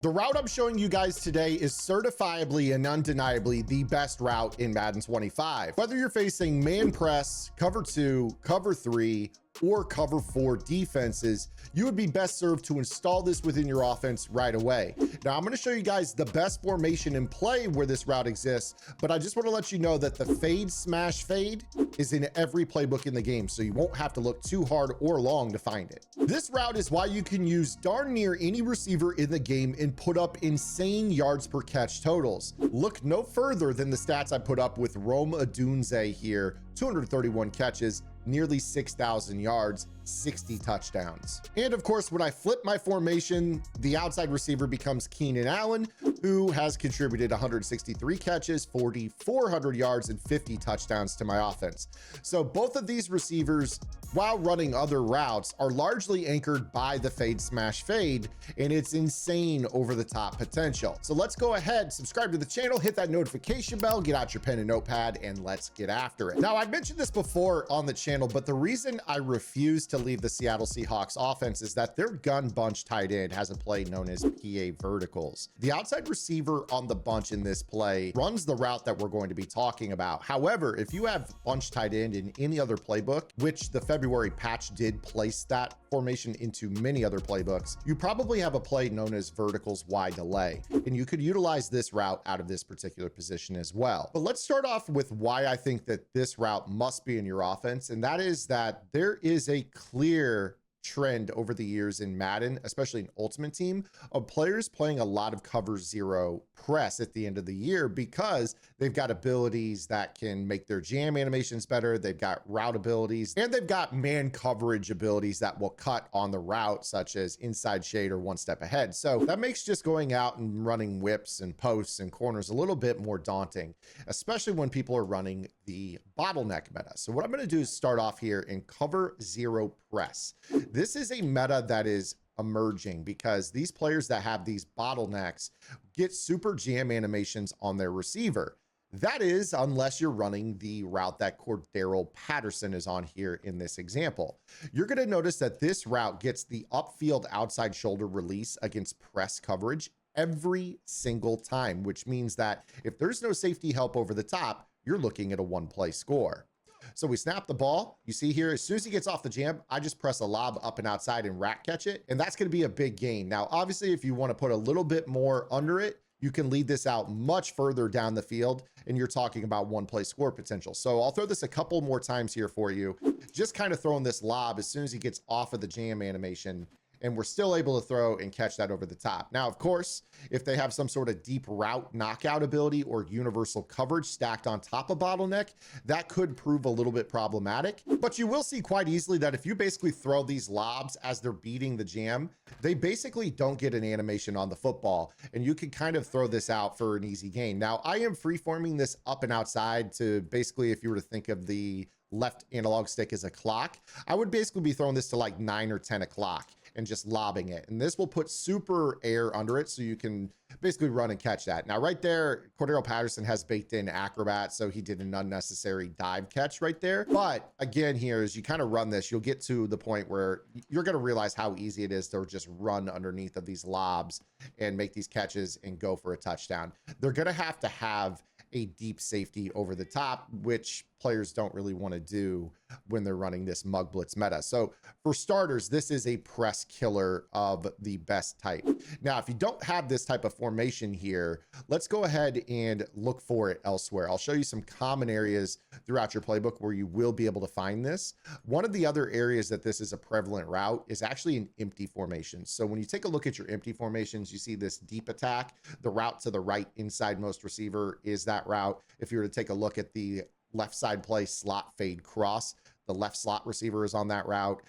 The route I'm showing you guys today is certifiably and undeniably the best route in Madden 25. Whether you're facing man press, cover 2, cover 3, or cover 4 defenses, you would be best served to install this within your offense right away. Now, I'm going to show you guys the best formation in play where this route exists, but I just want to let you know that the fade smash fade is in every playbook in the game, so you won't have to look too hard or long to find it. This route is why you can use darn near any receiver in the game and put up insane yards per catch totals. Look no further than the stats I put up with Rome Odunze here, 231 catches, nearly 6,000 yards, 60 touchdowns. And of course, when I flip my formation, the outside receiver becomes Keenan Allen, who has contributed 163 catches, 4,400 yards, and 50 touchdowns to my offense. So both of these receivers, while running other routes, are largely anchored by the fade smash fade, and it's insane over the top potential. So let's go ahead, subscribe to the channel, hit that notification bell, get out your pen and notepad, and let's get after it. Now, I mentioned this before on the channel, but the reason I refuse to leave the Seattle Seahawks offense is that their gun bunch tight end has a play known as PA verticals. The outside receiver on the bunch in this play runs the route that we're going to be talking about. However, if you have bunch tight end in any other playbook, which the February patch did place that formation into many other playbooks, you probably have a play known as verticals Y delay, and you could utilize this route out of this particular position as well. But let's start off with why I think that this route must be in your offense, and that is that there is a clear trend over the years in Madden, especially in Ultimate Team, of players playing a lot of cover 0 press at the end of the year because they've got abilities that can make their jam animations better, they've got route abilities, and they've got man coverage abilities that will cut on the route, such as inside shade or one step ahead. So that makes just going out and running whips and posts and corners a little bit more daunting, especially when people are running the bottleneck meta. So what I'm going to do is start off here in cover 0 press. This is a meta that is emerging because these players that have these bottlenecks get super jam animations on their receiver. That is, unless you're running the route that Cordero Patterson is on here in this example. You're going to notice that this route gets the upfield outside shoulder release against press coverage every single time, which means that if there's no safety help over the top, you're looking at a one-play score. So we snap the ball. You see here, as soon as he gets off the jam, I just press a lob up and outside and rack catch it. And that's going to be a big gain. Now, obviously, if you want to put a little bit more under it, you can lead this out much further down the field, and you're talking about one-play score potential. So I'll throw this a couple more times here for you. Just kind of throwing this lob as soon as he gets off of the jam animation, and we're still able to throw and catch that over the top. Now, of course, if they have some sort of deep route knockout ability or universal coverage stacked on top of bottleneck, that could prove a little bit problematic. But you will see quite easily that if you basically throw these lobs as they're beating the jam, they basically don't get an animation on the football, and you can kind of throw this out for an easy gain. Now, I am freeforming this up and outside to basically, if you were to think of the left analog stick as a clock, I would basically be throwing this to like 9 or 10 o'clock and just lobbing it. And this will put super air under it so you can basically run and catch that. Now, right there, Cordero Patterson has baked in acrobat, so he did an unnecessary dive catch right there. But again, here, as you kind of run this, you'll get to the point where you're going to realize how easy it is to just run underneath of these lobs and make these catches and go for a touchdown. They're going to have a deep safety over the top, which players don't really want to do when they're running this mug blitz meta. So for starters, this is a press killer of the best type. Now, if you don't have this type of formation here, let's go ahead and look for it elsewhere. I'll show you some common areas throughout your playbook where you will be able to find this. One of the other areas that this is a prevalent route is actually an empty formation. So when you take a look at your empty formations, you see this deep attack. The route to the right inside most receiver is that route. If you were to take a look at the left side play slot fade cross, the left slot receiver is on that route.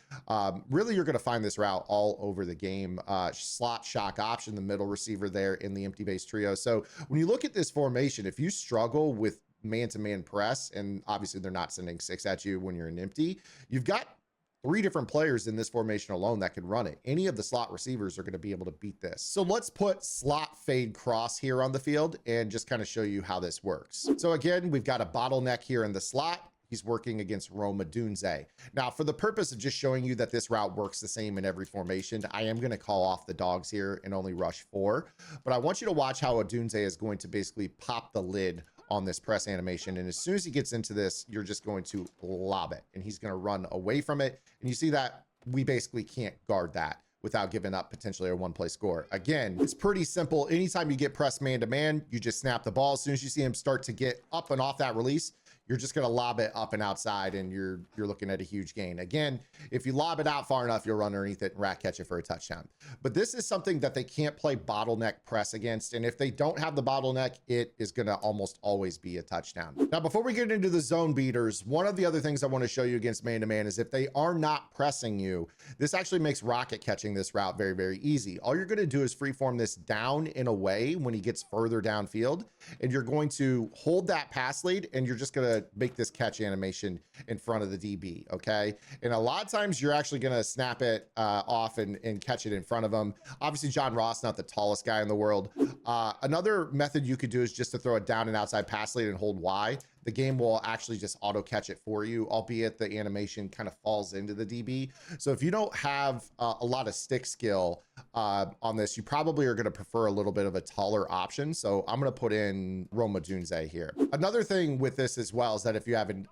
Really, you're going to find this route all over the game. Slot shock option, the middle receiver there in the empty base trio. So when you look at this formation, if you struggle with man-to-man press, and obviously they're not sending 6 at you when you're in empty, you've got 3 different players in this formation alone that can run it. Any of the slot receivers are going to be able to beat this. So let's put slot fade cross here on the field and just kind of show you how this works. So again, we've got a bottleneck here in the slot. he's working against Roma Dunze. Now, for the purpose of just showing you that this route works the same in every formation, I am going to call off the dogs here and only rush 4. But I want you to watch how Dunze is going to basically pop the lid on this press animation. And as soon as he gets into this, you're just going to lob it. And he's going to run away from it. And you see that we basically can't guard that without giving up potentially a 1-play score. Again, it's pretty simple. Anytime you get pressed man-to-man, you just snap the ball. As soon as you see him start to get up and off that release, you're just going to lob it up and outside, and you're looking at a huge gain. Again, if you lob it out far enough, you'll run underneath it and rat catch it for a touchdown. But this is something that they can't play bottleneck press against, and if they don't have the bottleneck, it is going to almost always be a touchdown. Now, before we get into the zone beaters, one of the other things I want to show you against man-to-man is if they are not pressing you, this actually makes rocket catching this route very, very easy. All you're going to do is freeform this down and away when he gets further downfield, and you're going to hold that pass lead, and you're just going to make this catch animation in front of the DB, okay? And a lot of times you're actually going to snap it off and catch it in front of him. Obviously, John Ross, not the tallest guy in the world. Another method you could do is just to throw a down and outside pass lead and hold Y. The game will actually just auto catch it for you, albeit the animation kind of falls into the DB. So if you don't have a lot of stick skill on this, you probably are going to prefer a little bit of a taller option. So I'm going to put in Roma Dunze here. Another thing with this as well is that if you have a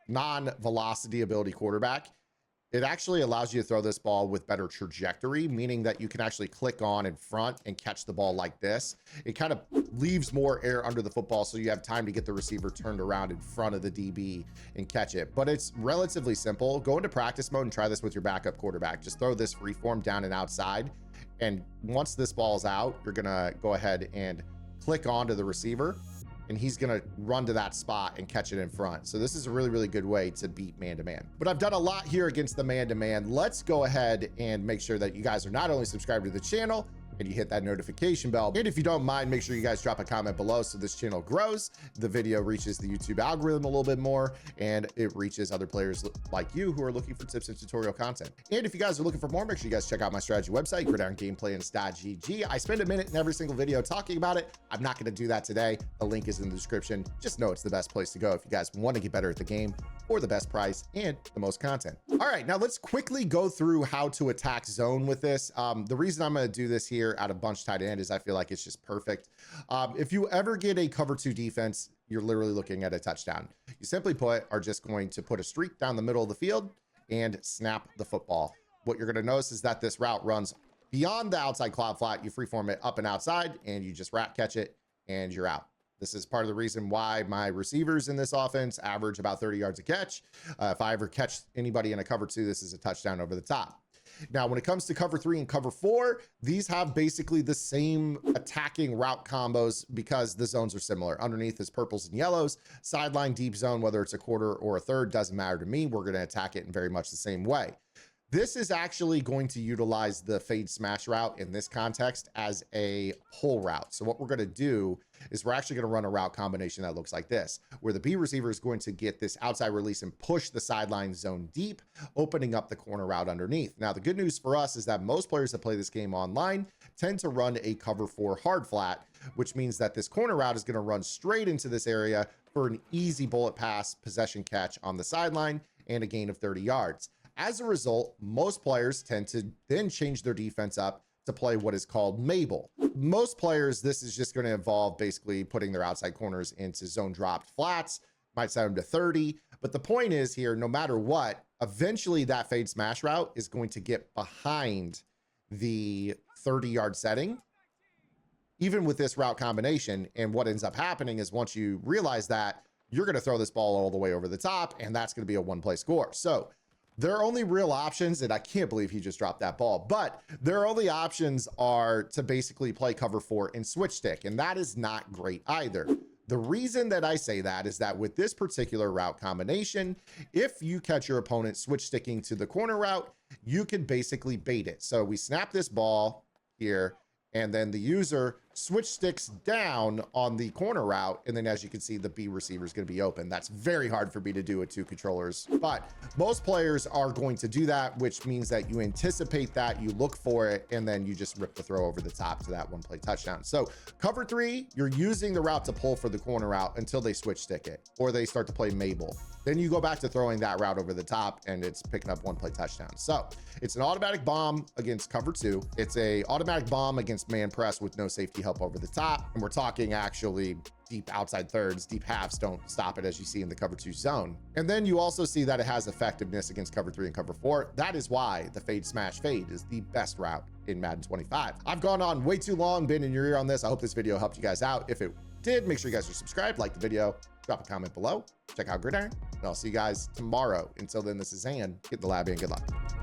non-velocity ability quarterback, it actually allows you to throw this ball with better trajectory, meaning that you can actually click on in front and catch the ball like this. It kind of leaves more air under the football, so you have time to get the receiver turned around in front of the DB and catch it. But it's relatively simple. Go into practice mode and try this with your backup quarterback. Just throw this freeform down and outside. And once this ball is out, you're going to go ahead and click onto the receiver, and he's going to run to that spot and catch it in front. So this is a really, really good way to beat man-to-man. But I've done a lot here against the man-to-man. Let's go ahead and make sure that you guys are not only subscribed to the channel, and you hit that notification bell. And if you don't mind, make sure you guys drop a comment below so this channel grows, the video reaches the YouTube algorithm a little bit more, and it reaches other players like you who are looking for tips and tutorial content. And if you guys are looking for more, make sure you guys check out my strategy website, gridirongameplans.gg. I spend a minute in every single video talking about it. I'm not going to do that today. The link is in the description. Just know it's the best place to go if you guys want to get better at the game, or the best price and the most content. All right, now let's quickly go through how to attack zone with this. The reason I'm going to do this here out of bunch tight end is I feel like it's just perfect. If you ever get a cover 2 defense, you're literally looking at a touchdown. You simply are just going to put a streak down the middle of the field and snap the football. What you're going to notice is that this route runs beyond the outside cloud flat. You freeform it up and outside, and you just rat catch it, and you're out. This is part of the reason why my receivers in this offense average about 30 yards a catch. If I ever catch anybody in a cover 2, this is a touchdown over the top. Now, when it comes to cover 3 and cover 4, these have basically the same attacking route combos because the zones are similar. Underneath is purples and yellows. Sideline deep zone, whether it's a quarter or a third, doesn't matter to me. We're going to attack it in very much the same way. This is actually going to utilize the fade smash route in this context as a pull route. So what we're going to do is we're actually going to run a route combination that looks like this, where the B receiver is going to get this outside release and push the sideline zone deep, opening up the corner route underneath. Now, the good news for us is that most players that play this game online tend to run a cover 4 hard flat, which means that this corner route is going to run straight into this area for an easy bullet pass possession catch on the sideline and a gain of 30 yards. As a result, most players tend to then change their defense up to play what is called Mabel. Most players, this is just going to involve basically putting their outside corners into zone dropped flats, might set them to 30. But the point is here, no matter what, eventually that fade smash route is going to get behind the 30-yard setting, even with this route combination. And what ends up happening is once you realize that, you're going to throw this ball all the way over the top, and that's going to be a 1-play score. So their only real options, and I can't believe he just dropped that ball, but their only options are to basically play cover 4 and switch stick, and that is not great either. The reason that I say that is that with this particular route combination, if you catch your opponent switch sticking to the corner route, you can basically bait it. So we snap this ball here, and then the user switch sticks down on the corner route, and then as you can see, the B receiver is going to be open. That's very hard for me to do with 2 controllers, but most players are going to do that, which means that you anticipate that, you look for it, and then you just rip the throw over the top to that 1-play touchdown. So cover 3, you're using the route to pull for the corner route until they switch stick it or they start to play Mabel. Then you go back to throwing that route over the top and it's picking up 1-play touchdown. So it's an automatic bomb against cover 2. It's a automatic bomb against man press with no safety help over the top. And we're talking actually deep outside thirds, deep halves don't stop it, as you see in the cover 2 zone. And then you also see that it has effectiveness against cover 3 and cover 4. That is why the fade smash fade is the best route in Madden 25. I've gone on way too long, been in your ear on this. I hope this video helped you guys out. If it did, make sure you guys are subscribed, like the video, drop a comment below, check out Gridiron, and I'll see you guys tomorrow. Until then, this is Zan. Get in the lab and good luck.